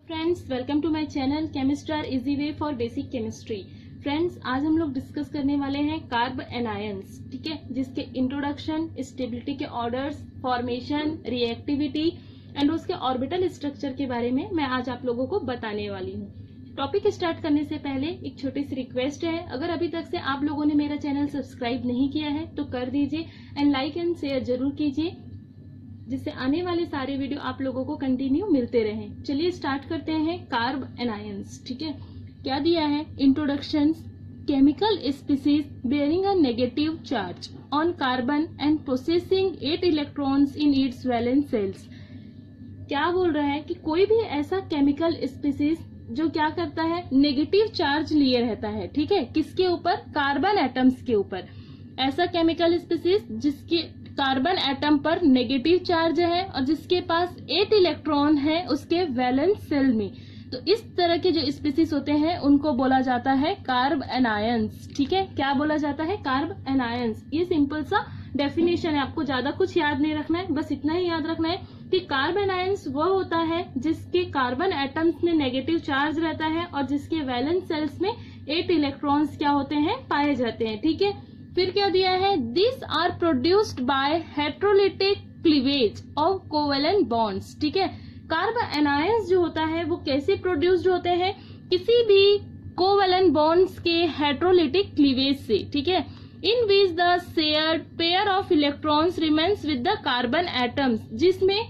Friends, welcome to my channel chemistry easy way for basic chemistry. Friends, आज हम लोग discuss करने वाले हैं कार्ब एनायंस, ठीक है, जिसके इंट्रोडक्शन, स्टेबिलिटी के ऑर्डर्स, फॉर्मेशन, रिएक्टिविटी एंड उसके ऑर्बिटल स्ट्रक्चर के बारे में मैं आज आप लोगों को बताने वाली हूँ। टॉपिक स्टार्ट करने से पहले एक छोटी सी रिक्वेस्ट है, अगर अभी तक से आप लोगों ने मेरा चैनल सब्सक्राइब नहीं किया है तो कर दीजिए एंड लाइक एंड शेयर जरूर कीजिए, जिससे आने वाले सारे वीडियो आप लोगों को कंटिन्यू मिलते रहें। चलिए स्टार्ट करते हैं कार्ब एनायंस, ठीक है। क्या दिया है? Introductions, chemical species bearing a negative charge on carbon and processing 8 electrons in its valence shells. क्या बोल रहा है कि कोई भी ऐसा केमिकल स्पीसीज जो क्या करता है, नेगेटिव चार्ज लिए रहता है, ठीक है, किसके ऊपर? कार्बन एटम्स के ऊपर। ऐसा केमिकल स्पीसीज जिसके कार्बन एटम पर नेगेटिव चार्ज है और जिसके पास 8 इलेक्ट्रॉन है उसके वैलेंस सेल में। तो इस तरह के जो स्पीसीज होते हैं उनको बोला जाता है कार्ब एनायंस, ठीक है। क्या बोला जाता है? Carb anions. ये सिंपल सा डेफिनेशन है, आपको ज्यादा कुछ याद नहीं रखना है, बस इतना ही याद रखना है कि कार्ब एनायंस वह होता है जिसके कार्बन एटम्स में नेगेटिव चार्ज रहता है और जिसके वैलेंस सेल्स में 8 इलेक्ट्रॉन्स क्या होते हैं? पाए जाते हैं, ठीक है। फिर क्या दिया है? This are produced by heterolytic cleavage of covalent bonds, ठीक है। कार्ब एनायंस जो होता है वो कैसे प्रोड्यूस्ड होते हैं? किसी भी कोवेलेंट बॉन्ड्स के हेट्रोलिटिक क्लीवेज से, ठीक है, in which the shared pair of electrons remains with the carbon atoms, जिसमें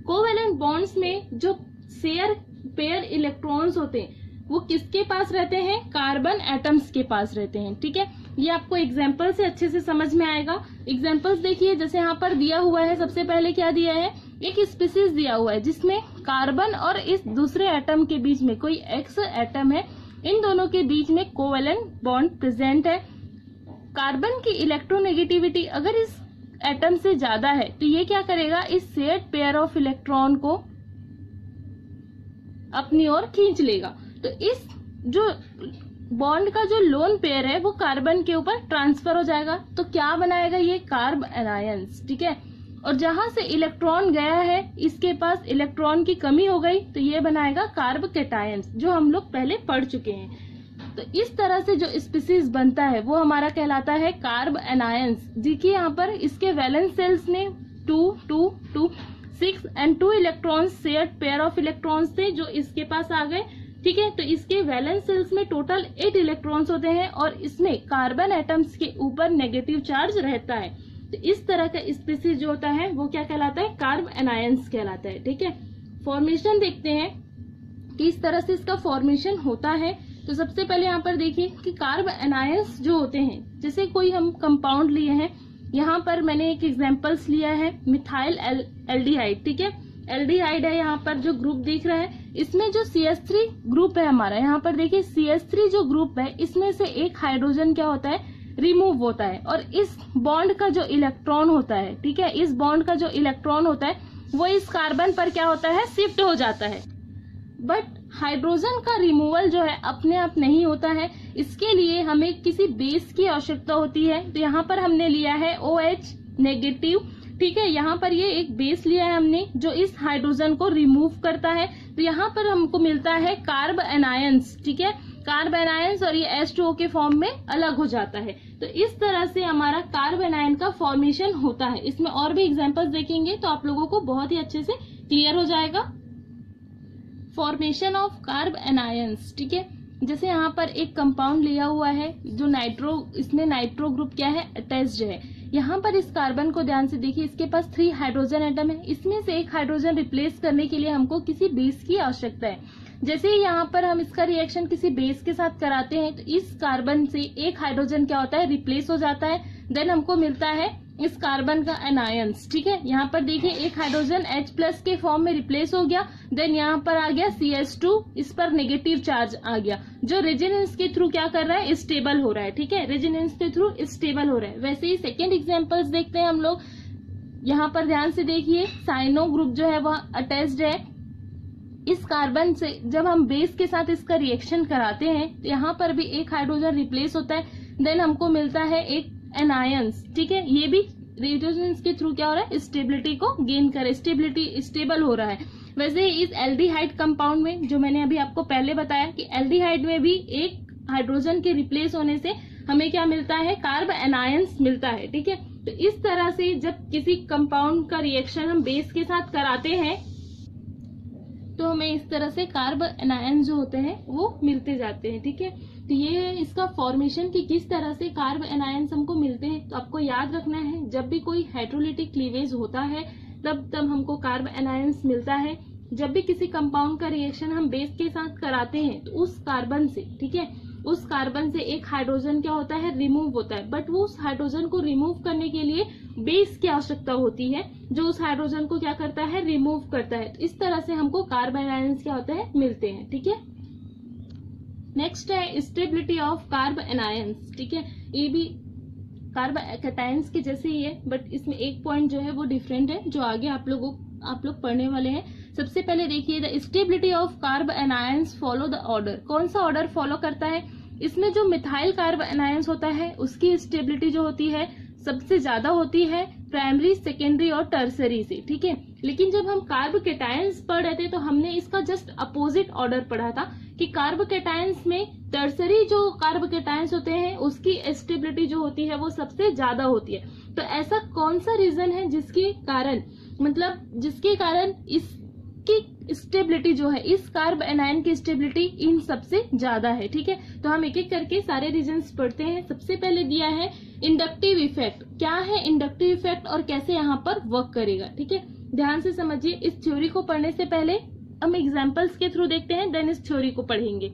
कोवेलेंट बॉन्ड्स में जो शेयर पेयर इलेक्ट्रॉन्स होते हैं वो किसके पास रहते हैं? कार्बन एटम्स के पास रहते हैं, ठीक है। ये आपको एग्जाम्पल से अच्छे से समझ में आएगा। एग्जाम्पल्स देखिए, जैसे यहाँ पर दिया हुआ है, सबसे पहले क्या दिया है? एक स्पीसीज दिया हुआ है जिसमें कार्बन और इस दूसरे एटम के बीच में कोई एक्स एटम है, इन दोनों के बीच में कोवेलेंट बॉन्ड प्रेजेंट है। कार्बन की इलेक्ट्रोनेगेटिविटी अगर इस एटम से ज्यादा है तो ये क्या करेगा? इस शेयर्ड पेयर ऑफ इलेक्ट्रॉन को अपनी ओर खींच लेगा। तो इस जो बॉन्ड का जो लोन पेयर है वो कार्बन के ऊपर ट्रांसफर हो जाएगा, तो क्या बनाएगा? ये कार्ब एनायंस, ठीक है। और जहां से इलेक्ट्रॉन गया है इसके पास इलेक्ट्रॉन की कमी हो गई तो ये बनाएगा कार्ब कैटायंस, जो हम लोग पहले पढ़ चुके हैं। तो इस तरह से जो स्पीसीज बनता है वो हमारा कहलाता है कार्ब एनायंस। देखिए यहाँ पर इसके वैलेंस सेल्स ने 2, 2, 2, 6 and 2 electrons shared pair of electrons थे जो इसके पास आ गए, ठीक है। तो इसके वैलेंस सेल्स में टोटल 8 इलेक्ट्रॉन्स होते हैं और इसमें कार्बन एटम्स के ऊपर नेगेटिव चार्ज रहता है। तो इस तरह का स्पीसीज जो होता है वो क्या कहलाता है? कार्ब एनायंस कहलाता है, ठीक है। फॉर्मेशन देखते हैं कि इस तरह से इसका फॉर्मेशन होता है। तो सबसे पहले यहाँ पर देखिए कि कार्ब एनायंस जो होते हैं, जैसे कोई हम कंपाउंड लिए हैं, यहाँ पर मैंने एक एग्जाम्पल्स लिया है मिथाइल एल्डिहाइड, ठीक है। एल्डिहाइड है, यहाँ पर जो ग्रुप दिख रहा है इसमें जो CH3 ग्रुप है हमारा, यहाँ पर देखिए CH3 जो ग्रुप है इसमें से एक हाइड्रोजन क्या होता है? रिमूव होता है और इस बॉन्ड का जो इलेक्ट्रॉन होता है, ठीक है, इस बॉन्ड का जो इलेक्ट्रॉन होता है वो इस कार्बन पर क्या होता है? शिफ्ट हो जाता है। बट हाइड्रोजन का रिमूवल जो है अपने आप नहीं होता है, इसके लिए हमें किसी बेस की आवश्यकता होती है। तो यहाँ पर हमने लिया है OH नेगेटिव, ठीक है। यहाँ पर ये एक बेस लिया है हमने जो इस हाइड्रोजन को रिमूव करता है, तो यहाँ पर हमको मिलता है कार्ब एनायंस, ठीक है, कार्ब एनायंस, और ये H2O के फॉर्म में अलग हो जाता है। तो इस तरह से हमारा कार्ब एनायन का फॉर्मेशन होता है। इसमें और भी एग्जांपल्स देखेंगे तो आप लोगों को बहुत ही अच्छे से क्लियर हो जाएगा। फॉर्मेशन ऑफ कार्ब एनायंस, ठीक है। जैसे यहाँ पर एक कंपाउंड लिया हुआ है जो इसमें नाइट्रो ग्रुप क्या है? अटैच्ड है। यहाँ पर इस कार्बन को ध्यान से देखिए, इसके पास 3 हाइड्रोजन एटम है, इसमें से एक हाइड्रोजन रिप्लेस करने के लिए हमको किसी बेस की आवश्यकता है। जैसे ही यहाँ पर हम इसका रिएक्शन किसी बेस के साथ कराते हैं तो इस कार्बन से एक हाइड्रोजन क्या होता है? रिप्लेस हो जाता है। देन हमको मिलता है इस कार्बन का एनायंस, ठीक है। यहाँ पर देखिए एक हाइड्रोजन H+ के फॉर्म में रिप्लेस हो गया, देन यहाँ पर आ गया CH2, इस पर नेगेटिव चार्ज आ गया जो रेजोनेंस के थ्रू क्या कर रहा है? स्टेबल हो रहा है, ठीक है, रेजोनेंस के थ्रू स्टेबल हो रहा है। वैसे ही सेकेंड एग्जाम्पल्स देखते हैं हम लोग। यहाँ पर ध्यान से देखिए साइनो ग्रुप जो है वह अटैच्ड है इस कार्बन से। जब हम बेस के साथ इसका रिएक्शन कराते हैं तो यहाँ पर भी एक हाइड्रोजन रिप्लेस होता है, देन हमको मिलता है एक एनायंस, ठीक है। ये भी रेजोनेंस के थ्रू क्या हो रहा है? स्टेबिलिटी को गेन कर, स्टेबल हो रहा है। वैसे ही इस एल्डिहाइड कंपाउंड में जो मैंने अभी आपको पहले बताया कि एल्डिहाइड में भी एक हाइड्रोजन के रिप्लेस होने से हमें क्या मिलता है, कार्ब एनायंस मिलता है। ठीक है, तो इस तरह से जब किसी कंपाउंड का रिएक्शन हम बेस के साथ कराते हैं तो हमें इस तरह से कार्ब एनायंस जो होते हैं वो मिलते जाते हैं। ठीक है, तो ये है इसका फॉर्मेशन कि किस तरह से कार्ब एनायंस हमको मिलते हैं। तो आपको याद रखना है जब भी कोई हाइड्रोलिटिक क्लीवेज होता है तब हमको कार्ब एनायंस मिलता है। जब भी किसी कंपाउंड का रिएक्शन हम बेस के साथ कराते हैं तो उस कार्बन से, ठीक है, उस कार्बन से एक हाइड्रोजन क्या होता है, रिमूव होता है। बट वो उस हाइड्रोजन को रिमूव करने के लिए बेस की आवश्यकता होती है जो उस हाइड्रोजन को क्या करता है, रिमूव करता है। तो इस तरह से हमको कार्ब एनायंस क्या होता है, मिलते हैं। ठीक है, नेक्स्ट है स्टेबिलिटी ऑफ कार्ब एनायंस। ठीक है, ये भी कार्ब कैटायंस के जैसे ही है बट इसमें एक पॉइंट जो है वो डिफरेंट है जो आगे आप लोग पढ़ने वाले हैं। सबसे पहले देखिए the stability of carb anions follow the order. कौन सा ऑर्डर फॉलो करता है, इसमें जो मिथाइल कार्ब एनायंस होता है उसकी स्टेबिलिटी जो होती है सबसे ज्यादा होती है प्राइमरी, सेकेंडरी और टर्सरी से। ठीक है, लेकिन जब हम कार्ब कैटायंस पढ़ रहे थे तो हमने इसका जस्ट अपोजिट ऑर्डर पढ़ा था कि कार्ब कैटायंस में टर्सरी जो कार्ब कैटायंस होते हैं उसकी स्टेबिलिटी जो होती है वो सबसे ज्यादा होती है। तो ऐसा कौन सा रीजन है जिसके कारण इसकी स्टेबिलिटी जो है, इस कार्ब एनायन की स्टेबिलिटी इन सबसे ज्यादा है। ठीक है, तो हम एक एक करके सारे रीजंस पढ़ते हैं। सबसे पहले दिया है इंडक्टिव इफेक्ट। क्या है इंडक्टिव इफेक्ट और कैसे यहाँ पर वर्क करेगा। ठीक है, ध्यान से समझिए। इस थ्योरी को पढ़ने से पहले हम एग्जाम्पल्स के थ्रू देखते हैं, देन इस थ्योरी को पढ़ेंगे।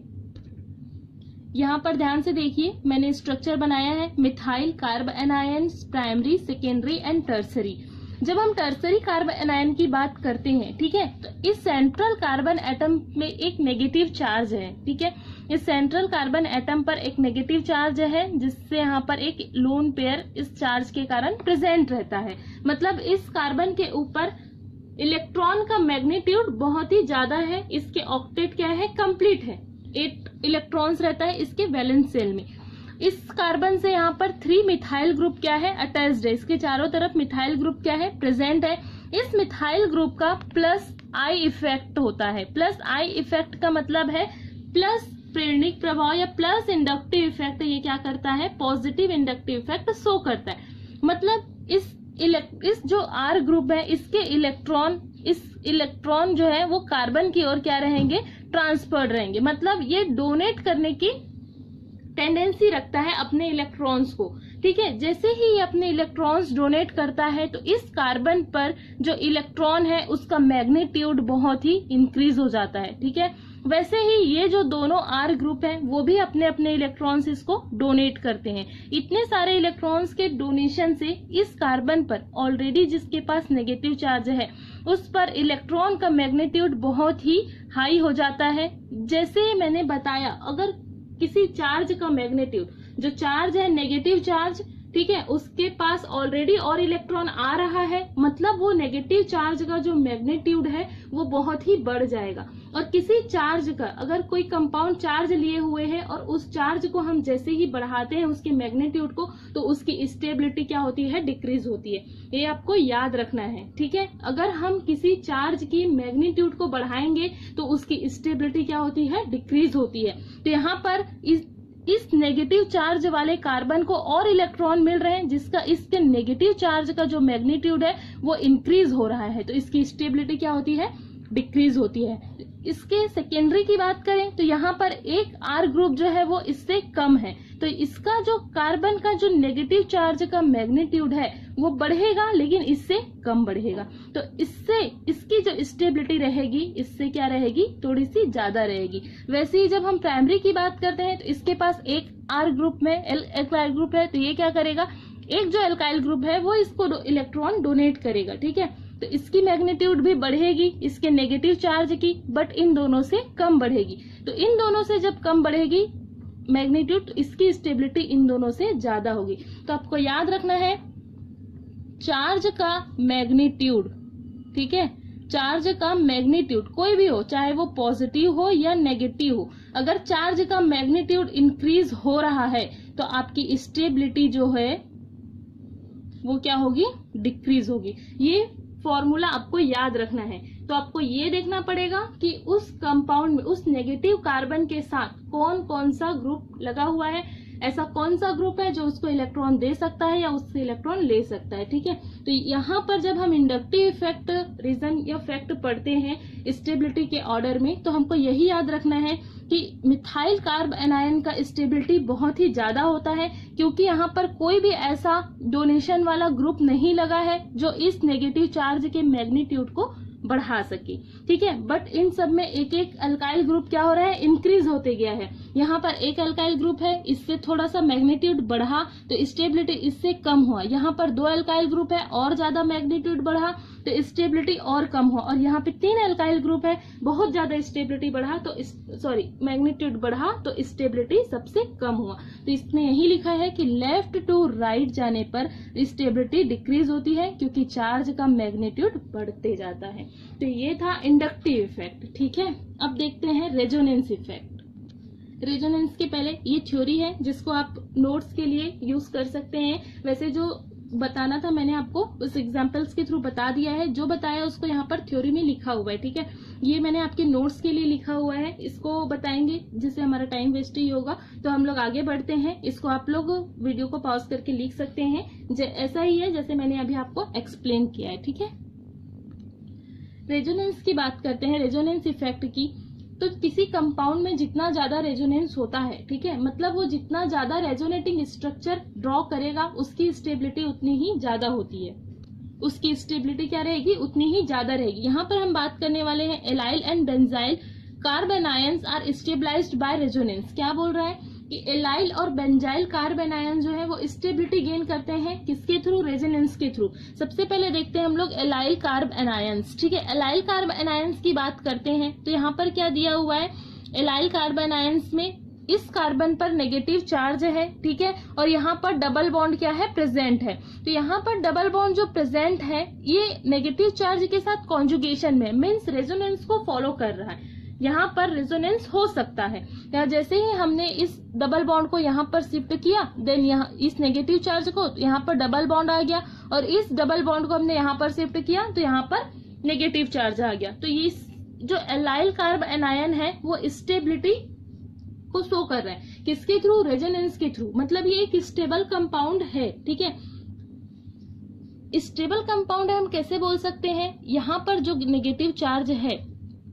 यहाँ पर ध्यान से देखिए, मैंने स्ट्रक्चर बनाया है methyl carb anions, primary, secondary and tertiary. जब हम टर्सरी कार्ब एनायन की बात करते हैं, ठीक है, तो इस सेंट्रल कार्बन एटम में एक नेगेटिव चार्ज है। ठीक है, इस सेंट्रल कार्बन एटम पर एक नेगेटिव चार्ज है जिससे यहाँ पर एक लोन पेयर इस चार्ज के कारण प्रेजेंट रहता है। मतलब इस कार्बन के ऊपर इलेक्ट्रॉन का मैग्नीट्यूड बहुत ही ज्यादा है। इसके ऑक्टेट क्या है, कंप्लीट है। 8 इलेक्ट्रॉन्स रहता है इसके वैलेंस शेल में। इस कार्बन से यहाँ पर 3 मिथाइल ग्रुप क्या है, अटैच्ड है। इसके चारों तरफ मिथाइल ग्रुप क्या है, प्रेजेंट है। इस मिथाइल ग्रुप का प्लस आई इफेक्ट होता है। प्लस आई इफेक्ट का मतलब है प्लस प्रेरणिक प्रभाव या प्लस इंडक्टिव इफेक्ट। ये क्या करता है, पॉजिटिव इंडक्टिव इफेक्ट शो करता है। मतलब इस जो आर ग्रुप है इसके इलेक्ट्रॉन जो है वो कार्बन की ओर क्या रहेंगे, ट्रांसफर्ड रहेंगे। मतलब ये डोनेट करने की टेंडेंसी रखता है अपने इलेक्ट्रॉन्स को। ठीक है, जैसे ही ये अपने इलेक्ट्रॉन्स डोनेट करता है तो इस कार्बन पर जो इलेक्ट्रॉन है उसका मैग्नीट्यूड बहुत ही इंक्रीज हो जाता है। ठीक है, वैसे ही ये जो दोनों आर ग्रुप है वो भी अपने अपने इलेक्ट्रॉन्स इसको डोनेट करते हैं। इतने सारे इलेक्ट्रॉन्स के डोनेशन से इस कार्बन पर ऑलरेडी जिसके पास नेगेटिव चार्ज है उस पर इलेक्ट्रॉन का मैग्नीट्यूड बहुत ही हाई हो जाता है। जैसे मैंने बताया, अगर किसी चार्ज का मैग्नीट्यूड, जो चार्ज है नेगेटिव चार्ज, ठीक है, उसके पास ऑलरेडी और इलेक्ट्रॉन आ रहा है, मतलब वो नेगेटिव चार्ज का जो मैग्नीट्यूड है वो बहुत ही बढ़ जाएगा। और किसी चार्ज का अगर कोई कंपाउंड चार्ज लिए हुए है और उस चार्ज को हम जैसे ही बढ़ाते हैं उसके मैग्नीट्यूड को, तो उसकी स्टेबिलिटी क्या होती है, डिक्रीज होती है। ये आपको याद रखना है। ठीक है, अगर हम किसी चार्ज की मैग्नीट्यूड को बढ़ाएंगे तो उसकी स्टेबिलिटी क्या होती है, डिक्रीज होती है। तो यहाँ पर इस नेगेटिव चार्ज वाले कार्बन को और इलेक्ट्रॉन मिल रहे हैं जिसका इसके नेगेटिव चार्ज का जो मैग्नीट्यूड है वो इंक्रीज हो रहा है, तो इसकी स्टेबिलिटी क्या होती है, डिक्रीज होती है। इसके सेकेंडरी की बात करें तो यहाँ पर एक आर ग्रुप जो है वो इससे कम है, तो इसका जो कार्बन का जो नेगेटिव चार्ज का मैग्नीट्यूड है वो बढ़ेगा लेकिन इससे कम बढ़ेगा। तो इससे इसकी जो स्टेबिलिटी रहेगी इससे क्या रहेगी, थोड़ी सी ज्यादा रहेगी। वैसे ही जब हम प्राइमरी की बात करते हैं तो इसके पास एक आर ग्रुप में एल्काइल ग्रुप है, तो ये क्या करेगा, एक जो एल्काइल ग्रुप है वो इसको इलेक्ट्रॉन डोनेट करेगा। ठीक है, तो इसकी मैग्नीट्यूड भी बढ़ेगी इसके नेगेटिव चार्ज की, बट इन दोनों से कम बढ़ेगी। तो इन दोनों से जब कम बढ़ेगी मैग्नीट्यूड, तो इसकी स्टेबिलिटी इन दोनों से ज्यादा होगी। तो आपको याद रखना है चार्ज का मैग्नीट्यूड, ठीक है, चार्ज का मैग्नीट्यूड कोई भी हो, चाहे वो पॉजिटिव हो या नेगेटिव हो, अगर चार्ज का मैग्नीट्यूड इंक्रीज हो रहा है तो आपकी स्टेबिलिटी जो है वो क्या होगी, डिक्रीज होगी। ये फॉर्मूला आपको याद रखना है। तो आपको ये देखना पड़ेगा कि उस कंपाउंड में उस नेगेटिव कार्बन के साथ कौन कौन सा ग्रुप लगा हुआ है, ऐसा कौन सा ग्रुप है जो उसको इलेक्ट्रॉन दे सकता है या उससे इलेक्ट्रॉन ले सकता है। ठीक है, तो यहाँ पर जब हम इंडक्टिव इफेक्ट रीजन या फैक्ट पढ़ते हैं स्टेबिलिटी के ऑर्डर में, तो हमको यही याद रखना है कि मिथाइल कार्ब एनायन का स्टेबिलिटी बहुत ही ज्यादा होता है, क्योंकि यहाँ पर कोई भी ऐसा डोनेशन वाला ग्रुप नहीं लगा है जो इस नेगेटिव चार्ज के मैग्नीट्यूड को बढ़ा सके। ठीक है, बट इन सब में एक एक अल्काइल ग्रुप क्या हो रहा है, इंक्रीज होते गया है। यहाँ पर एक अल्काइल ग्रुप है, इससे थोड़ा सा मैग्नीट्यूड बढ़ा तो स्टेबिलिटी इससे कम हुआ। यहाँ पर 2 अल्काइल ग्रुप है, और ज्यादा मैग्नीट्यूड बढ़ा तो स्टेबिलिटी और कम हुआ। और यहाँ पे 3 अल्काइल ग्रुप है, बहुत ज्यादा स्टेबिलिटी बढ़ा तो मैग्नीट्यूड बढ़ा तो स्टेबिलिटी सबसे कम हुआ। तो इसमें यही लिखा है कि लेफ्ट टू राइट जाने पर स्टेबिलिटी डिक्रीज होती है, क्योंकि चार्ज का मैग्नीट्यूड बढ़ते जाता है। तो ये था इंडक्टिव इफेक्ट। ठीक है, अब देखते हैं रेजोनेंस इफेक्ट। रेजोनेंस के पहले ये थ्योरी है जिसको आप नोट्स के लिए यूज कर सकते हैं। वैसे जो बताना था मैंने आपको उस एग्जांपल्स के थ्रू बता दिया है, जो बताया उसको यहाँ पर थ्योरी में लिखा हुआ है। ठीक है, ये मैंने आपके नोट्स के लिए लिखा हुआ है, इसको बताएंगे जिससे हमारा टाइम वेस्ट ही होगा। तो हम लोग आगे बढ़ते हैं, इसको आप लोग वीडियो को पॉज करके लिख सकते हैं, ऐसा ही है जैसे मैंने अभी आपको एक्सप्लेन किया है। ठीक है, रेजोनेंस की बात करते हैं, रेजोनेंस इफेक्ट की। तो किसी कंपाउंड में जितना ज्यादा रेजोनेंस होता है, ठीक है, मतलब वो जितना ज्यादा रेजोनेटिंग स्ट्रक्चर ड्रॉ करेगा उसकी स्टेबिलिटी उतनी ही ज्यादा होती है, उसकी स्टेबिलिटी क्या रहेगी, उतनी ही ज्यादा रहेगी। यहाँ पर हम बात करने वाले हैं allyl and benzyl carbanions are stabilised by resonance. क्या बोल रहा है कि एलाइल और बेंजाइल कार्ब एनायन जो है वो स्टेबिलिटी गेन करते हैं किसके थ्रू, रेजोनेंस के थ्रू। सबसे पहले देखते हैं हम लोग एलाइल कार्ब एनायंस। ठीक है, एलाइल कार्ब एनायंस की बात करते हैं तो यहाँ पर क्या दिया हुआ है, एलाइल कार्ब एनायंस में इस कार्बन पर नेगेटिव चार्ज है। ठीक है, और यहाँ पर डबल बॉन्ड क्या है, प्रेजेंट है। तो यहाँ पर डबल बॉन्ड जो प्रेजेंट है ये नेगेटिव चार्ज के साथ कॉन्जुगेशन में, मीन्स रेजोनेंस को फॉलो कर रहा है। यहाँ पर रेजोनेंस हो सकता है, या जैसे ही हमने इस डबल बॉन्ड को यहाँ पर शिफ्ट किया, देन यहाँ इस नेगेटिव चार्ज को, तो यहाँ पर डबल बॉन्ड आ गया, और इस डबल बॉन्ड को हमने यहाँ पर शिफ्ट किया तो यहाँ पर नेगेटिव चार्ज आ गया। तो ये जो एलाइल कार्ब एनायन है वो स्टेबिलिटी को शो कर रहा है, किसके थ्रू, रेजोनेंस के थ्रू। मतलब ये एक स्टेबल कंपाउंड है। ठीक है, स्टेबल कंपाउंड है हम कैसे बोल सकते हैं, यहाँ पर जो नेगेटिव चार्ज है,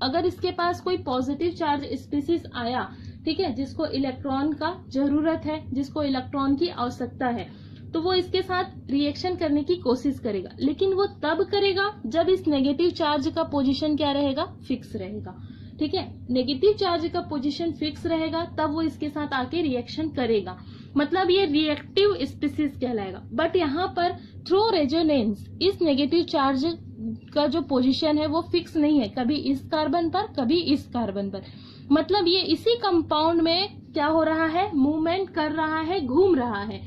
अगर इसके पास कोई पॉजिटिव चार्ज स्पीसीज आया, ठीक है, जिसको इलेक्ट्रॉन का जरूरत है, जिसको इलेक्ट्रॉन की आवश्यकता है, तो वो इसके साथ रिएक्शन करने की कोशिश करेगा, लेकिन वो तब करेगा जब इस नेगेटिव चार्ज का पोजीशन क्या रहेगा, फिक्स रहेगा। ठीक है, नेगेटिव चार्ज का पोजीशन फिक्स रहेगा तब वो इसके साथ आके रिएक्शन करेगा, मतलब ये रिएक्टिव स्पीसीज कहलाएगा। बट यहाँ पर थ्रू रेजोनेंस इस नेगेटिव चार्ज का जो पोजीशन है वो फिक्स नहीं है, कभी इस कार्बन पर कभी इस कार्बन पर। मतलब ये इसी कंपाउंड में क्या हो रहा है, मूवमेंट कर रहा है, घूम रहा है।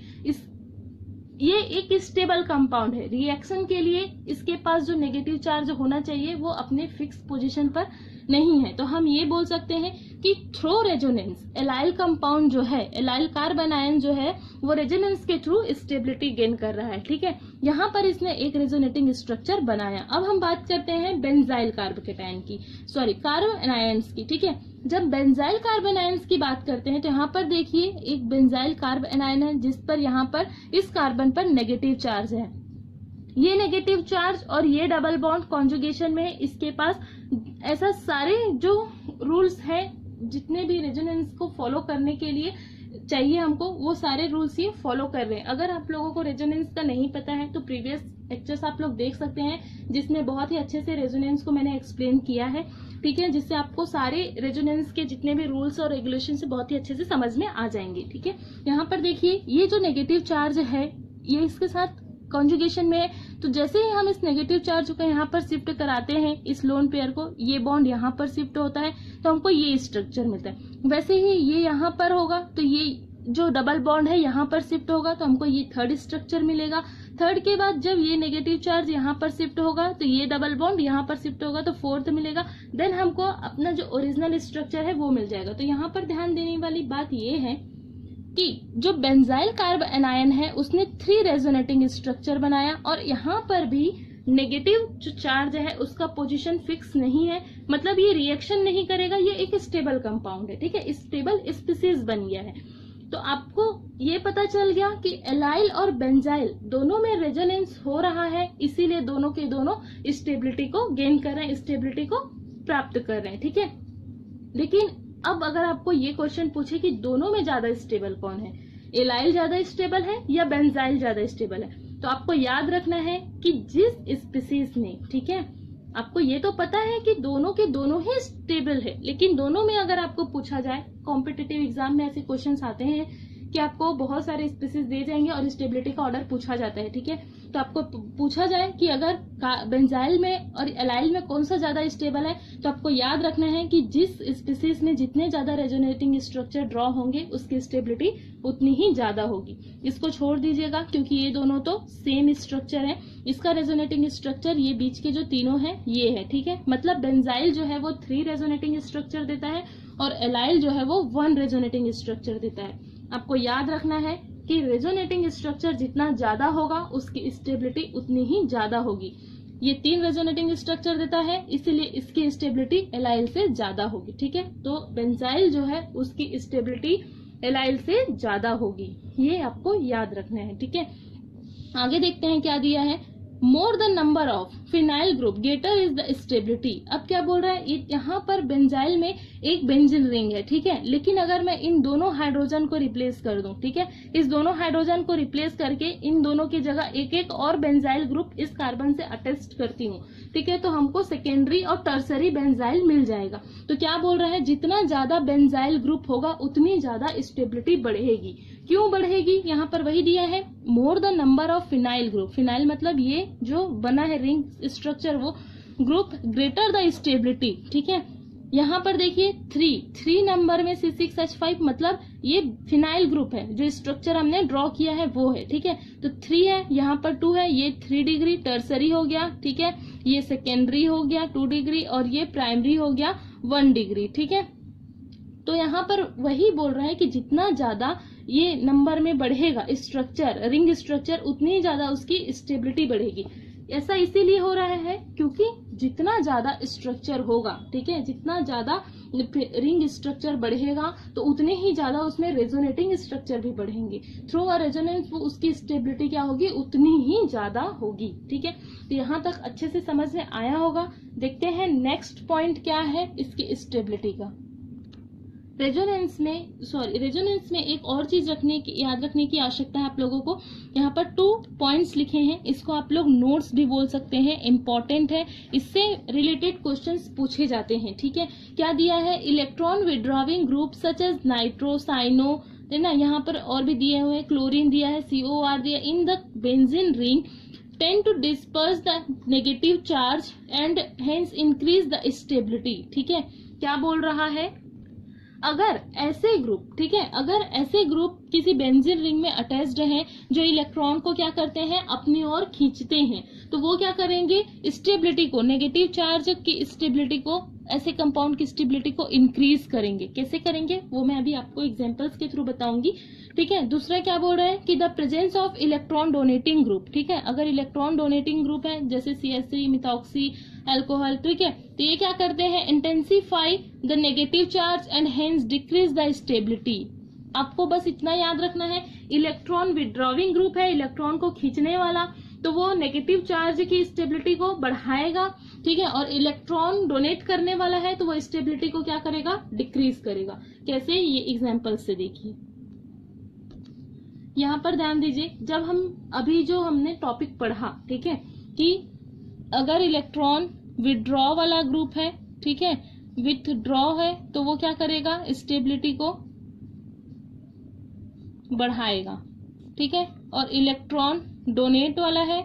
ये एक स्टेबल कंपाउंड है, रिएक्शन के लिए इसके पास जो नेगेटिव चार्ज होना चाहिए वो अपने फिक्स पोजीशन पर नहीं है। तो हम ये बोल सकते हैं कि थ्रू रेजोनेंस एलाइल कंपाउंड जो है, एलाइल कार्ब एनायन जो है वो रेजोनेंस के थ्रू स्टेबिलिटी गेन कर रहा है। ठीक है, यहाँ पर इसने एक रेजोनेटिंग स्ट्रक्चर बनाया। अब हम बात करते हैं बेंजाइल कार्ब कैटायन की, कार्ब एनायंस की। ठीक है, जब बेंजाइल कार्ब एनायंस की बात करते हैं तो यहाँ पर देखिए एक बेंजाइल कार्ब एनायन है जिस पर यहाँ पर इस कार्बन पर नेगेटिव चार्ज है। ये नेगेटिव चार्ज और ये डबल बॉन्ड कॉन्जुगेशन में है, इसके पास ऐसा सारे जो रूल्स हैं, जितने भी रेजोनेंस को फॉलो करने के लिए चाहिए हमको, वो सारे रूल्स ये फॉलो कर रहे हैं। अगर आप लोगों को रेजोनेंस का नहीं पता है तो प्रीवियस लेक्चर्स आप लोग देख सकते हैं, जिसमें बहुत ही अच्छे से रेजोनेंस को मैंने एक्सप्लेन किया है। ठीक है, जिससे आपको सारे रेजोनेंस के जितने भी रूल्स और रेगुलेशन से बहुत ही अच्छे से समझ में आ जाएंगे। ठीक है, यहाँ पर देखिए ये जो नेगेटिव चार्ज है ये इसके साथ कॉन्जुगेशन में है, तो जैसे ही हम इस नेगेटिव चार्ज को यहाँ पर शिफ्ट कराते हैं इस लोन पेयर को, ये बॉन्ड यहाँ पर शिफ्ट होता है तो हमको ये स्ट्रक्चर मिलता है। वैसे ही ये यहाँ पर होगा तो ये जो डबल बॉन्ड है यहाँ पर शिफ्ट होगा तो हमको ये थर्ड स्ट्रक्चर मिलेगा। थर्ड के बाद जब ये नेगेटिव चार्ज यहाँ पर शिफ्ट होगा तो ये डबल बॉन्ड यहाँ पर शिफ्ट होगा तो फोर्थ मिलेगा। देन हमको अपना जो ओरिजिनल स्ट्रक्चर है वो मिल जाएगा। तो यहाँ पर ध्यान देने वाली बात ये है कि जो बेंजाइल कार्ब एनायन है उसने 3 रेजोनेटिंग स्ट्रक्चर बनाया और यहाँ पर भी नेगेटिव जो चार्ज है उसका पोजीशन फिक्स नहीं है, मतलब ये रिएक्शन नहीं करेगा, ये एक स्टेबल कंपाउंड है, ठीक है, स्टेबल स्पीसीज बन गया है। तो आपको ये पता चल गया कि एलाइल और बेंजाइल दोनों में रेजोनेंस हो रहा है, इसीलिए दोनों के दोनों स्टेबिलिटी को गेन कर रहे हैं, स्टेबिलिटी को प्राप्त कर रहे हैं, ठीक है। लेकिन अब अगर आपको ये क्वेश्चन पूछे कि दोनों में ज्यादा स्टेबल कौन है, एलाइल ज्यादा स्टेबल है या बेंजाइल ज्यादा स्टेबल है, तो आपको याद रखना है कि जिस स्पीसीज में, ठीक है, आपको ये तो पता है कि दोनों के दोनों ही स्टेबल है, लेकिन दोनों में अगर आपको पूछा जाए, कॉम्पिटिटिव एग्जाम में ऐसे क्वेश्चंस आते हैं कि आपको बहुत सारे स्पीसीज दे जाएंगे और स्टेबिलिटी का ऑर्डर पूछा जाता है, ठीक है। तो आपको पूछा जाए कि अगर बेंजाइल में और एलाइल में कौन सा ज्यादा स्टेबल है, तो आपको याद रखना है कि जिस स्पीसीज में जितने ज्यादा रेजोनेटिंग स्ट्रक्चर ड्रॉ होंगे उसकी स्टेबिलिटी उतनी ही ज्यादा होगी। इसको छोड़ दीजिएगा क्योंकि ये दोनों तो सेम स्ट्रक्चर है, इसका रेजोनेटिंग स्ट्रक्चर ये बीच के जो तीनों है ये है, ठीक है। मतलब बेंजाइल जो है वो 3 रेजोनेटिंग स्ट्रक्चर देता है और एलाइल जो है वो 1 रेजोनेटिंग स्ट्रक्चर देता है। आपको याद रखना है कि रेजोनेटिंग स्ट्रक्चर जितना ज्यादा होगा उसकी स्टेबिलिटी उतनी ही ज्यादा होगी। ये 3 रेजोनेटिंग स्ट्रक्चर देता है, इसीलिए इसकी स्टेबिलिटी एलाइल से ज्यादा होगी, ठीक है। तो बेंजाइल जो है उसकी स्टेबिलिटी एलाइल से ज्यादा होगी, ये आपको याद रखना है, ठीक है। आगे देखते हैं क्या दिया है, more the number of phenyl group greater is the stability. अब क्या बोल रहा है, यहाँ पर बेंजाइल में एक बेंजीन रिंग है, ठीक है, लेकिन अगर मैं इन दोनों हाइड्रोजन को रिप्लेस कर दूं, ठीक है, इस दोनों हाइड्रोजन को रिप्लेस करके इन दोनों की जगह एक एक और बेंजाइल ग्रुप इस कार्बन से अटैच करती हूँ, ठीक है, तो हमको सेकेंडरी और टर्सरी बेंजाइल मिल जाएगा। तो क्या बोल रहा है, जितना ज्यादा बेंजाइल ग्रुप होगा उतनी ज्यादा स्टेबिलिटी बढ़ेगी। क्यों बढ़ेगी, यहाँ पर वही दिया है, more the number of phenyl group. Phenyl मतलब ये जो बना है रिंग स्ट्रक्चर वो ग्रुप ग्रेटर द स्टेबिलिटी, ठीक है। यहाँ पर देखिए 3 नंबर में C6H5 मतलब ये फिनाइल ग्रुप है, जो स्ट्रक्चर हमने ड्रॉ किया है वो है, ठीक है। तो 3 है, यहाँ पर 2 है, ये 3 डिग्री टर्सरी हो गया, ठीक है, ये सेकेंडरी हो गया 2 डिग्री और ये प्राइमरी हो गया 1 डिग्री, ठीक है। तो यहाँ पर वही बोल रहा है कि जितना ज्यादा ये नंबर में बढ़ेगा स्ट्रक्चर, रिंग स्ट्रक्चर, उतनी ज्यादा उसकी स्टेबिलिटी बढ़ेगी। ऐसा इसीलिए हो रहा है क्योंकि जितना ज्यादा स्ट्रक्चर होगा, ठीक है, जितना ज्यादा रिंग स्ट्रक्चर बढ़ेगा तो उतने ही ज्यादा उसमें रेजोनेटिंग स्ट्रक्चर भी बढ़ेंगे। थ्रू अ रेजोनेंस वो उसकी स्टेबिलिटी क्या होगी, उतनी ही ज्यादा होगी, ठीक है। तो यहाँ तक अच्छे से समझ में आया होगा। देखते हैं नेक्स्ट पॉइंट क्या है इसकी स्टेबिलिटी का। रेजोनेंस में एक और चीज याद रखने की आवश्यकता है आप लोगों को। यहाँ पर 2 पॉइंट्स लिखे हैं, इसको आप लोग नोट्स भी बोल सकते हैं, इम्पोर्टेंट है, इससे रिलेटेड क्वेश्चंस पूछे जाते हैं, ठीक है। क्या दिया है, electron withdrawing group such as nitro, cyano, है ना, यहाँ पर और भी दिए हुए, क्लोरीन दिया है, COR दिया, in the benzene ring tend to disperse the negative charge and hence increase the stability, ठीक है। क्या बोल रहा है, अगर ऐसे ग्रुप, ठीक है, अगर ऐसे ग्रुप किसी बेंजीन रिंग में अटैच्ड हैं जो इलेक्ट्रॉन को क्या करते हैं, अपनी ओर खींचते हैं, तो वो क्या करेंगे, स्टेबिलिटी को, नेगेटिव चार्ज की स्टेबिलिटी को, ऐसे कंपाउंड की स्टेबिलिटी को इंक्रीज करेंगे। कैसे करेंगे वो मैं अभी आपको एग्जांपल्स के थ्रू बताऊंगी, ठीक है। दूसरा क्या बोल रहा है कि the presence of electron donating group, ठीक है, अगर इलेक्ट्रॉन डोनेटिंग ग्रुप है जैसे CH3, मिथॉक्सी, अल्कोहल, ठीक है, तो ये क्या करते हैं, intensify the negative charge and hence decrease the stability. आपको बस इतना याद रखना है, इलेक्ट्रॉन विड्रॉविंग ग्रुप है, इलेक्ट्रॉन को खींचने वाला, तो वो नेगेटिव चार्ज की स्टेबिलिटी को बढ़ाएगा, ठीक है, और इलेक्ट्रॉन डोनेट करने वाला है तो वो स्टेबिलिटी को क्या करेगा, डिक्रीज करेगा। कैसे, ये एग्जांपल से देखिए। यहाँ पर ध्यान दीजिए, जब हम अभी जो हमने टॉपिक पढ़ा, ठीक है, कि अगर इलेक्ट्रॉन विड्रॉ वाला ग्रुप है, ठीक है, विथड्रॉ है, तो वो क्या करेगा, स्टेबिलिटी को बढ़ाएगा, ठीक है, और इलेक्ट्रॉन डोनेट वाला है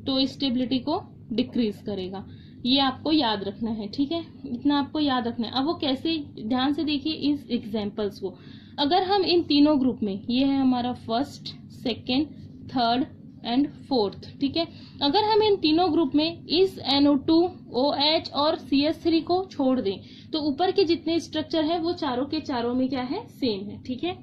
तो स्टेबिलिटी को डिक्रीज करेगा। ये आपको याद रखना है, ठीक है, इतना आपको याद रखना है। अब वो कैसे, ध्यान से देखिए इस एग्जांपल्स को। अगर हम इन तीनों ग्रुप में, ये है हमारा first, second, third and fourth, ठीक है, अगर हम इन तीनों ग्रुप में इस NO2, OH और CH3 को छोड़ दें तो ऊपर के जितने स्ट्रक्चर है वो चारों के चारों में क्या है, सेम है, ठीक है।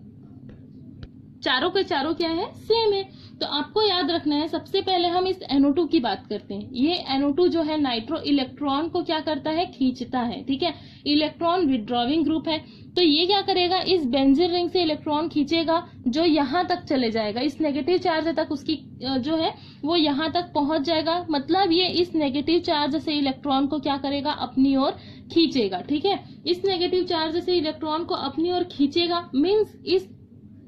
चारों के चारों क्या है, सेम है। तो आपको याद रखना है, सबसे पहले हम इस NO2 की बात करते हैं। ये NO2 जो है नाइट्रो इलेक्ट्रॉन को क्या करता है, खींचता है, ठीक है। इलेक्ट्रॉन विड्रॉविंग ग्रुप है, तो ये क्या करेगा, इस बेंजीन रिंग से इलेक्ट्रॉन खींचेगा जो यहाँ तक चले जाएगा, इस नेगेटिव चार्ज तक उसकी जो है वो यहाँ तक पहुंच जाएगा। मतलब ये इस नेगेटिव चार्ज से इलेक्ट्रॉन को क्या करेगा, अपनी ओर खींचेगा, ठीक है। इस नेगेटिव चार्ज से इलेक्ट्रॉन को अपनी ओर खींचेगा मीन्स इस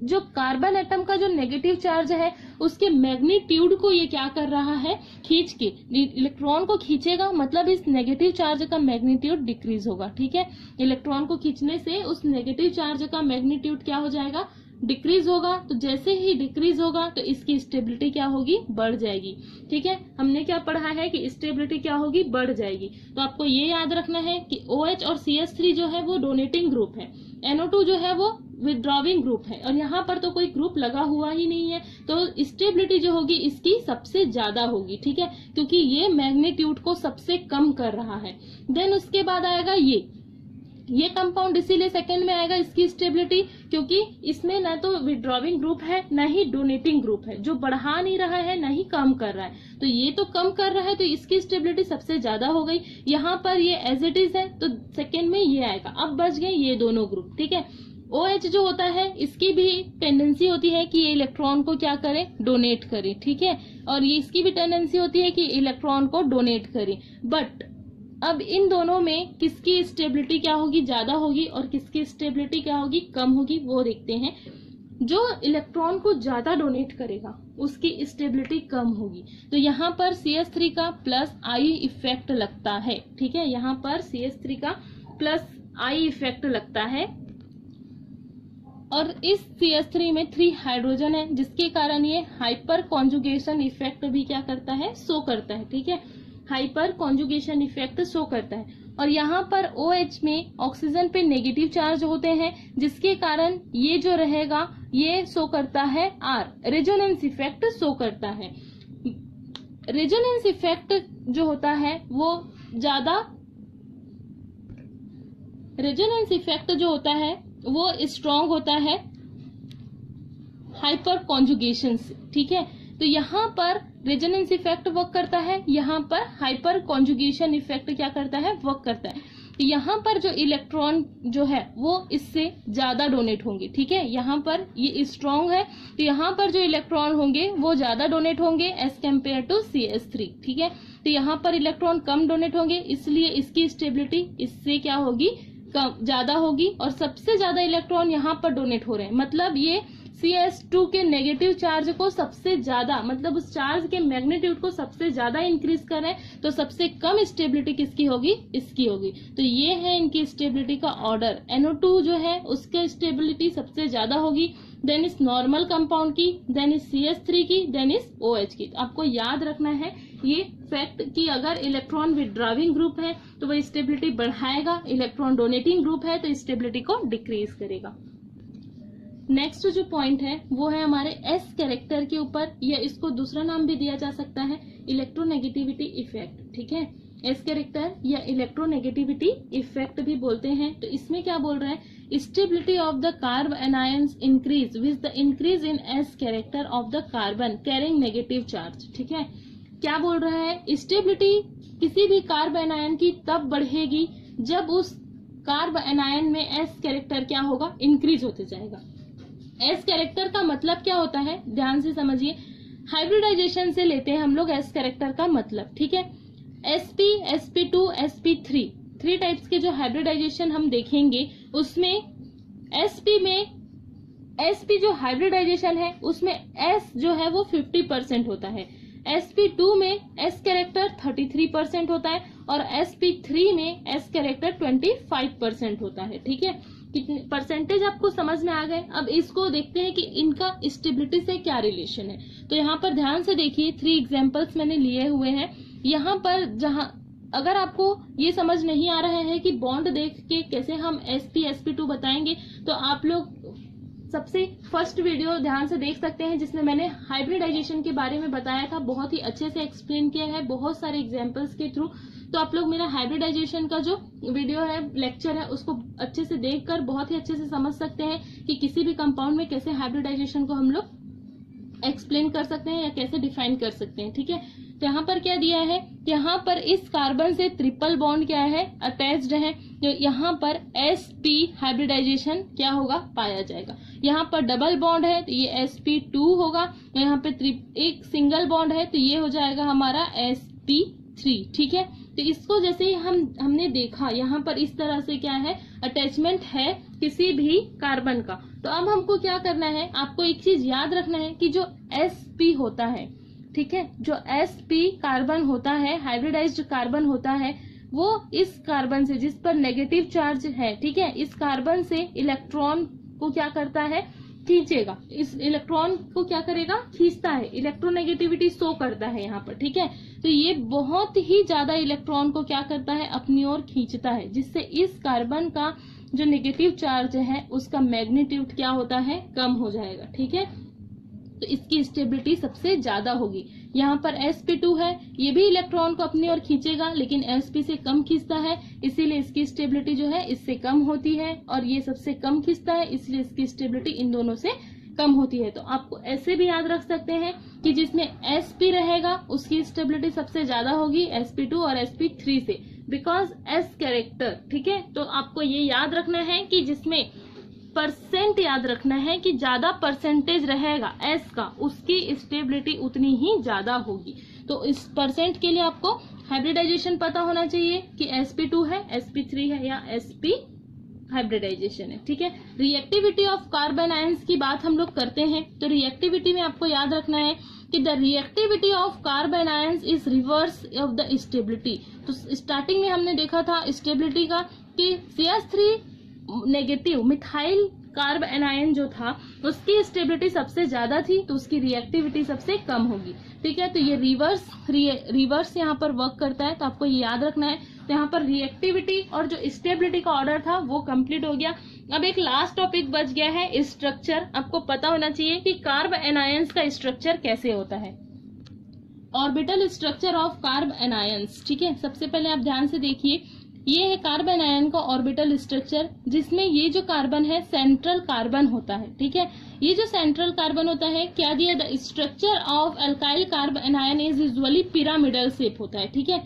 जो कार्बन एटम का जो नेगेटिव चार्ज है उसके मैग्नीट्यूड को ये क्या कर रहा है, खींच के इलेक्ट्रॉन को खींचेगा। मतलब इस नेगेटिव चार्ज का मैग्नीट्यूड डिक्रीज होगा, ठीक है। इलेक्ट्रॉन को खींचने से उस नेगेटिव चार्ज का मैग्नीट्यूड क्या हो जाएगा, डिक्रीज होगा। तो जैसे ही डिक्रीज होगा तो इसकी स्टेबिलिटी क्या होगी, बढ़ जाएगी, ठीक है। हमने क्या पढ़ा है कि स्टेबिलिटी क्या होगी, बढ़ जाएगी। तो आपको ये याद रखना है कि OH और CH3 जो है वो डोनेटिंग ग्रुप है, NO2 जो है वो विड्रॉविंग ग्रुप है, और यहाँ पर तो कोई ग्रुप लगा हुआ ही नहीं है। तो स्टेबिलिटी जो होगी इसकी सबसे ज्यादा होगी, ठीक है, क्योंकि ये मैग्नीट्यूड को सबसे कम कर रहा है। देन उसके बाद आएगा ये कंपाउंड, इसीलिए सेकंड में आएगा इसकी स्टेबिलिटी, क्योंकि इसमें न तो विड्रॉविंग ग्रुप है न ही डोनेटिंग ग्रुप है, जो बढ़ा नहीं रहा है न ही कम कर रहा है। तो ये तो कम कर रहा है, तो इसकी स्टेबिलिटी सबसे ज्यादा हो गई। यहाँ पर ये एज इट इज है, तो सेकंड में ये आएगा। अब बच गए ये दोनों ग्रुप, ठीक है। OH जो होता है इसकी भी टेंडेंसी होती है कि ये इलेक्ट्रॉन को क्या करे, डोनेट करे, ठीक है। और ये इसकी भी टेंडेंसी होती है कि इलेक्ट्रॉन को डोनेट करे। बट अब इन दोनों में किसकी स्टेबिलिटी क्या होगी, ज्यादा होगी, और किसकी स्टेबिलिटी क्या होगी, कम होगी, वो देखते हैं। जो इलेक्ट्रॉन को ज्यादा डोनेट करेगा उसकी स्टेबिलिटी कम होगी। तो यहाँ पर CH3 का प्लस I इफेक्ट लगता है, ठीक है। यहाँ पर CH3 का प्लस I इफेक्ट लगता है, और इस CH3 में 3 हाइड्रोजन है, जिसके कारण ये हाइपर कॉन्जुगेशन इफेक्ट भी क्या करता है, शो करता है, ठीक है। हाइपर कॉन्जुगेशन इफेक्ट शो करता है। और यहाँ पर OH में ऑक्सीजन पे नेगेटिव चार्ज होते हैं, जिसके कारण ये जो रहेगा ये शो करता है R, रेजोनेंस इफेक्ट शो करता है। रेजोनेंस इफेक्ट जो होता है वो ज्यादा, रेजोनेंस इफेक्ट जो होता है वो स्ट्रॉन्ग होता है हाइपर कॉन्जुगेशन से, ठीक है। तो यहाँ पर रेजोनेंस इफेक्ट वर्क करता है, यहाँ पर हाइपर कॉन्जुगेशन इफेक्ट क्या करता है, वर्क करता है। तो यहाँ पर जो इलेक्ट्रॉन जो है वो इससे ज्यादा डोनेट होंगे, ठीक है। यहाँ पर ये स्ट्रॉन्ग है, तो यहाँ पर जो इलेक्ट्रॉन होंगे वो ज्यादा डोनेट होंगे एज कम्पेयर टू CH3, ठीक है। तो यहाँ पर इलेक्ट्रॉन कम डोनेट होंगे, इसलिए इसकी स्टेबिलिटी इससे क्या होगी, कम ज्यादा होगी। और सबसे ज्यादा इलेक्ट्रॉन यहाँ पर डोनेट हो रहे हैं, मतलब ये CH2 के नेगेटिव चार्ज को सबसे ज्यादा, मतलब उस चार्ज के मैग्नीट्यूड को सबसे ज्यादा इंक्रीज कर रहे हैं। तो सबसे कम स्टेबिलिटी किसकी होगी, इसकी होगी। तो ये है इनकी स्टेबिलिटी का ऑर्डर। NO2 जो है उसकी स्टेबिलिटी सबसे ज्यादा होगी, देन इस नॉर्मल कंपाउंड की, देन इस CH3 की, देन इस OH की। आपको याद रखना है ये फैक्ट कि अगर इलेक्ट्रॉन विड्रॉविंग ग्रुप है तो वह स्टेबिलिटी बढ़ाएगा, इलेक्ट्रॉन डोनेटिंग ग्रुप है तो स्टेबिलिटी को डिक्रीज करेगा। नेक्स्ट जो पॉइंट है वो है हमारे S कैरेक्टर के ऊपर, या इसको दूसरा नाम भी दिया जा सकता है इलेक्ट्रोनेगेटिविटी इफेक्ट, ठीक है। S कैरेक्टर या इलेक्ट्रोनेगेटिविटी इफेक्ट भी बोलते हैं। तो इसमें क्या बोल रहा है, stability of the carb anions increase with the increase in S character of the carbon carrying negative charge, ठीक है। क्या बोल रहा है, स्टेबिलिटी किसी भी कार्ब एनायन की तब बढ़ेगी जब उस कार्ब एनायन में S कैरेक्टर क्या होगा, इंक्रीज होते जाएगा। S कैरेक्टर का मतलब क्या होता है, ध्यान से समझिए। हाइब्रिडाइजेशन से लेते हैं हम लोग S कैरेक्टर का मतलब, ठीक है। sp, sp2, sp3 3 टाइप्स के जो हाइब्रिडाइजेशन हम देखेंगे उसमें sp जो हाइब्रिडाइजेशन है उसमें S जो है वो 50% होता है, sp2 में S कैरेक्टर 33% होता है, और sp3 में S कैरेक्टर 25% होता है, ठीक है। कितने परसेंटेज आपको समझ में आ गए। अब इसको देखते हैं कि इनका स्टेबिलिटी से क्या रिलेशन है। तो यहाँ पर ध्यान से देखिए, 3 एग्जांपल्स मैंने लिए हुए हैं। यहाँ पर जहाँ अगर आपको ये समझ नहीं आ रहा है कि बॉन्ड देख के कैसे हम sp sp2 बताएंगे, तो आप लोग सबसे फर्स्ट वीडियो ध्यान से देख सकते हैं जिसमें मैंने हाइब्रिडाइजेशन के बारे में बताया था, बहुत ही अच्छे से एक्सप्लेन किया है बहुत सारे एग्जांपल्स के थ्रू। तो आप लोग मेरा हाइब्रिडाइजेशन का जो वीडियो है, लेक्चर है, उसको अच्छे से देखकर बहुत ही अच्छे से समझ सकते हैं कि किसी भी कंपाउंड में कैसे हाइब्रिडाइजेशन को हम लोग एक्सप्लेन कर सकते हैं या कैसे डिफाइन कर सकते हैं। ठीक है, तो यहाँ पर क्या दिया है, यहाँ पर इस कार्बन से ट्रिपल बॉन्ड क्या है, अटैच्ड है। तो यहाँ पर sp हाइब्रिडाइजेशन क्या होगा, पाया जाएगा। यहाँ पर डबल बॉन्ड है तो ये sp2 होगा। यहाँ पे एक सिंगल बॉन्ड है तो ये हो जाएगा हमारा sp3। ठीक है, तो इसको जैसे ही हमने देखा यहाँ पर इस तरह से क्या है, अटैचमेंट है किसी भी कार्बन का। तो अब हमको क्या करना है, आपको एक चीज याद रखना है कि जो sp होता है, ठीक है, जो sp कार्बन होता है, हाइब्रिडाइज्ड कार्बन होता है, वो इस कार्बन से जिस पर नेगेटिव चार्ज है, ठीक है, इस कार्बन से इलेक्ट्रॉन को क्या करता है, खींचेगा। इस इलेक्ट्रॉन को क्या करेगा, खींचता है। इलेक्ट्रोनेगेटिविटी शो करता है यहाँ पर। ठीक है, तो ये बहुत ही ज्यादा इलेक्ट्रॉन को क्या करता है, अपनी ओर खींचता है, जिससे इस कार्बन का जो नेगेटिव चार्ज है उसका मैग्नीट्यूड क्या होता है, कम हो जाएगा। ठीक है, तो इसकी स्टेबिलिटी सबसे ज्यादा होगी। यहाँ पर sp2 है, ये भी इलेक्ट्रॉन को अपनी ओर खींचेगा लेकिन sp से कम खींचता है, इसीलिए इसकी स्टेबिलिटी जो है इससे कम होती है। और ये सबसे कम खींचता है इसलिए इसकी स्टेबिलिटी इन दोनों से कम होती है। तो आपको ऐसे भी याद रख सकते हैं कि जिसमें sp रहेगा उसकी स्टेबिलिटी सबसे ज्यादा होगी sp2 और sp3 से, बिकॉज s कैरेक्टर। ठीक है, तो आपको ये याद रखना है कि जिसमें परसेंट याद रखना है कि ज्यादा परसेंटेज रहेगा s का, उसकी स्टेबिलिटी उतनी ही ज्यादा होगी। तो इस परसेंट के लिए आपको हाइब्रिडाइजेशन पता होना चाहिए कि sp2 है, sp3 है या sp हाइब्रिडाइजेशन है। ठीक है, रिएक्टिविटी ऑफ कार्बन आयंस की बात हम लोग करते हैं तो रिएक्टिविटी में आपको याद रखना है कि the reactivity of carbon ions is reverse of the stability. तो स्टार्टिंग में हमने देखा था स्टेबिलिटी का कि CH3 negative methyl carb anion जो था उसकी स्टेबिलिटी सबसे ज्यादा थी तो उसकी रिएक्टिविटी सबसे कम होगी। ठीक है, तो ये रिवर्स यहाँ पर वर्क करता है, तो आपको ये याद रखना है। तो यहाँ पर रिएक्टिविटी और जो स्टेबिलिटी का ऑर्डर था वो कंप्लीट हो गया। अब एक लास्ट टॉपिक बच गया है स्ट्रक्चर। आपको पता होना चाहिए कि कार्ब एनायंस का स्ट्रक्चर कैसे होता है, orbital structure of carb anions. ठीक है, सबसे पहले आप ध्यान से देखिए, ये है कार्बन आयन का ऑर्बिटल स्ट्रक्चर, जिसमें ये जो कार्बन है सेंट्रल कार्बन होता है। ठीक है, ये जो सेंट्रल कार्बन होता है, क्या दिया, the structure of alkyl carb anion is usually pyramidal shape होता है। ठीक है,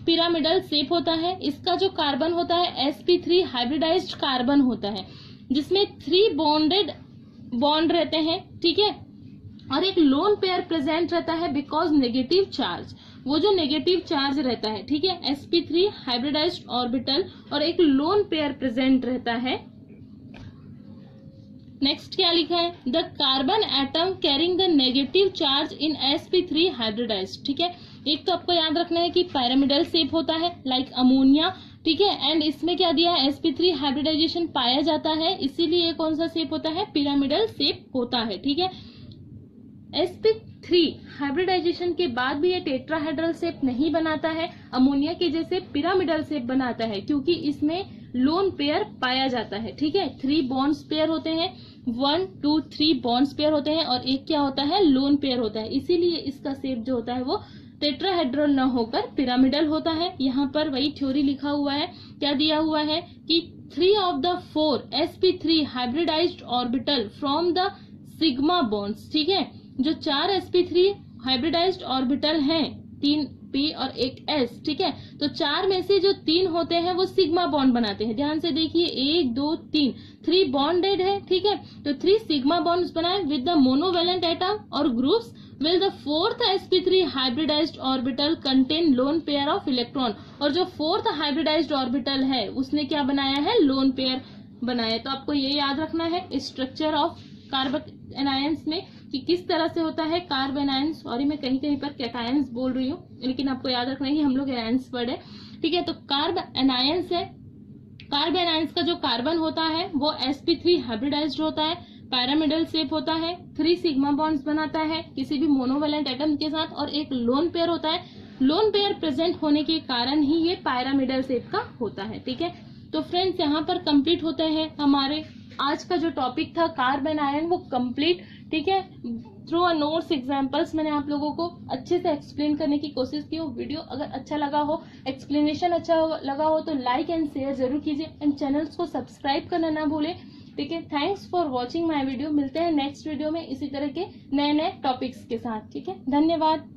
पिरामिडल शेप होता है। इसका जो कार्बन होता है sp3 हाइब्रिडाइज्ड कार्बन होता है, जिसमें 3 बॉन्ड रहते हैं। ठीक है, और एक लोन पेयर प्रेजेंट रहता है बिकॉज नेगेटिव चार्ज, वो जो नेगेटिव चार्ज रहता है। ठीक है, sp3 हाइब्रिडाइज्ड ऑर्बिटल और एक लोन पेयर प्रेजेंट रहता है। नेक्स्ट क्या लिखा है, the carbon atom carrying the negative charge in sp3 hybridized. ठीक है, एक तो आपको याद रखना है कि पिरामिडल शेप होता है लाइक अमोनिया। ठीक है, एंड इसमें क्या दिया है, sp3 हाइब्रिडाइजेशन पाया जाता है, इसीलिए ये कौन सा शेप होता है, पिरामिडल शेप होता है। ठीक है, sp3 हाइब्रिडाइजेशन के बाद भी ये टेट्राहेड्रल शेप नहीं बनाता है, अमोनिया के जैसे पिरामिडल शेप बनाता है, क्योंकि इसमें लोन पेयर पाया जाता है। ठीक है, 3 बॉन्ड्स पेयर होते हैं, 1 2 3 बॉन्ड्स पेयर होते हैं और एक क्या होता है, लोन पेयर होता है, इसीलिए इसका शेप जो होता है वो टेट्राहेड्रल न होकर पिरामिडल होता है। यहाँ पर वही थ्योरी लिखा हुआ है, क्या दिया हुआ है कि 3 of the 4 sp3 hybridised orbital from the sigma bonds. ठीक है, जो 4 sp3 हाइब्रिडाइज्ड ऑर्बिटल हैं, 3 p और एक s। ठीक है, तो 4 में से जो 3 होते हैं वो सिग्मा बॉन्ड बनाते हैं। ध्यान से देखिए, 1 2 3 बॉन्डेड है। ठीक है, तो 3 सिग्मा बॉन्ड्स बनाए विद द मोनोवेलेंट एटम और groups will the 4th sp3 hybridized orbital contain lone pair of electron। और जो 4th hybridized orbital है उसने क्या बनाया है, lone pair बनाया। तो आपको ये याद रखना है स्ट्रक्चर ऑफ कार्बन एनायंस में कि किस तरह से होता है कार्बन आयंस। सॉरी, मैं कहीं कहीं पर कैटायंस बोल रही हूँ, लेकिन आपको याद रखना है कि हम लोग एनायंस वर्ड है। ठीक है, तो कार्बन एनायंस है, कार्बन आयंस का जो कार्बन होता है वो sp3 हाइब्रिडाइज्ड होता है, पिरामिडल शेप होता है, 3 सिग्मा बॉन्ड्स बनाता है किसी भी मोनोवेलेंट एटम के साथ और एक लोन पेयर होता है। लोन पेयर प्रेजेंट होने के कारण ही ये पिरामिडल शेप का होता है। ठीक है, तो फ्रेंड्स यहाँ पर कंप्लीट होते हैं हमारे आज का जो टॉपिक था कार्ब एंड आयन वो कंप्लीट, ठीक है, थ्रू अ नोट्स एग्जांपल्स मैंने आप लोगों को अच्छे से एक्सप्लेन करने की कोशिश की हो। वीडियो अगर अच्छा लगा हो, एक्सप्लेनेशन अच्छा लगा हो तो लाइक एंड शेयर जरूर कीजिए एंड चैनल्स को सब्सक्राइब करना ना भूलें, ठीक है। Thanks for watching my video. मिलते हैं नेक्स्ट वीडियो में इसी तरह के नए नए टॉपिक्स के साथ, ठीक है। धन्यवाद।